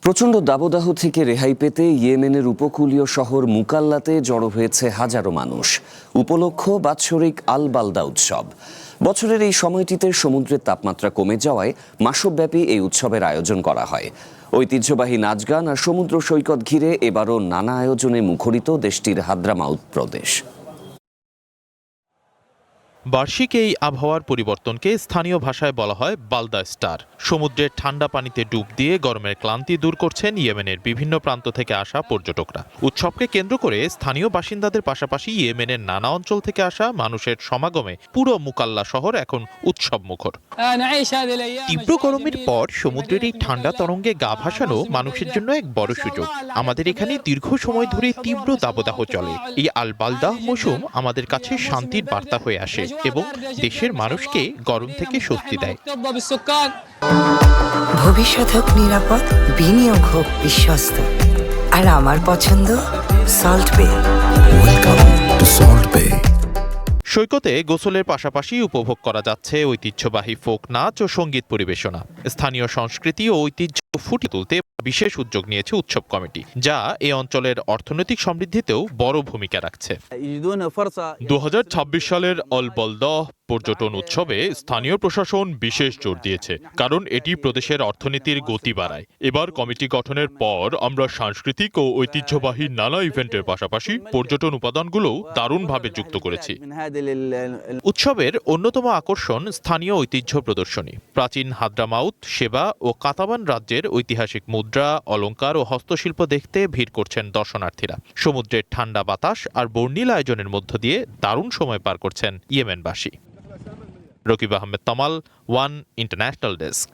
প্রচণ্ড দাবদাহ থেকে রেহাই পেতে ইয়েমেনের উপকূলীয় শহর মুকাল্লাতে জড়ো হয়েছে হাজারো মানুষ। উপলক্ষ বাৎসরিক আল বালদা উৎসব। বছরের এই সময়টিতে সমুদ্রের তাপমাত্রা কমে যাওয়ায় মাসব্যাপী এই উৎসবের আয়োজন করা হয়। ঐতিহ্যবাহী নাচ গান আর সমুদ্র সৈকত ঘিরে এবারও নানা আয়োজনে মুখরিত দেশটির হাদ্রামাউত প্রদেশ। বার্ষিক এই আবহাওয়ার পরিবর্তনকে স্থানীয় ভাষায় বলা হয় বালদা স্টার। সমুদ্রের ঠান্ডা পানিতে ডুব দিয়ে গরমের ক্লান্তি দূর করছেন ইয়েমেনের বিভিন্ন প্রান্ত থেকে আসা পর্যটকরা। উৎসবকে কেন্দ্র করে স্থানীয় বাসিন্দাদের পাশাপাশি ইয়েমেনের নানা অঞ্চল থেকে আসা মানুষের সমাগমে পুরো মুকাল্লা শহর এখন উৎসব মুখর। তীব্র গরমের পর সমুদ্রের এই ঠান্ডা তরঙ্গে গা ভাসানো মানুষের জন্য এক বড় সুযোগ। আমাদের এখানে দীর্ঘ সময় ধরে তীব্র দাবদাহ চলে। এই আল বালদাহ মৌসুম আমাদের কাছে শান্তির বার্তা হয়ে আসে এবং দেশের মানুষকে গরম থেকে স্বস্তি দেয়। ভবিষ্যৎ হোক নিরাপদ, বিনিয়োগ হোক বিশ্বস্ত, আর আমার পছন্দ সল্ট বে। ওয়েলকাম টু সল্ট বে। সৈকতে গোসলের পাশাপাশি উপভোগ করা যাচ্ছে ঐতিহ্যবাহী ফোক নাচ ও সঙ্গীত পরিবেশনা। স্থানীয় সংস্কৃতি ও ঐতিহ্য ফুটিয়ে তুলতে বিশেষ উদ্যোগ নিয়েছে উৎসব কমিটি, যা এই অঞ্চলের অর্থনৈতিক সমৃদ্ধিতেও বড় ভূমিকা রাখছে। 2026 সালের আল বালদাহ পর্যটন উৎসবে স্থানীয় প্রশাসন বিশেষ জোর দিয়েছে, কারণ এটি প্রদেশের অর্থনীতির গতি বাড়ায়। এবার কমিটি গঠনের পর আমরা সাংস্কৃতিক ও ঐতিহ্যবাহী নানা ইভেন্টের পাশাপাশি পর্যটন উপাদানগুলোও দারুণভাবে যুক্ত করেছি। উৎসবের অন্যতম আকর্ষণ স্থানীয় ঐতিহ্য প্রদর্শনী। প্রাচীন হাদ্রামাউত, সেবা ও কাতাবান রাজ্যের ঐতিহাসিক মুদ্রা, অলংকার ও হস্তশিল্প দেখতে ভিড় করছেন দর্শনার্থীরা। সমুদ্রের ঠান্ডা বাতাস আর বর্ণিল আয়োজনের মধ্য দিয়ে দারুণ সময় পার করছেন ইয়েমেনবাসী। রকিব আহমেদ তমাল, ওয়ান ইন্টারন্যাশনাল ডেস্ক।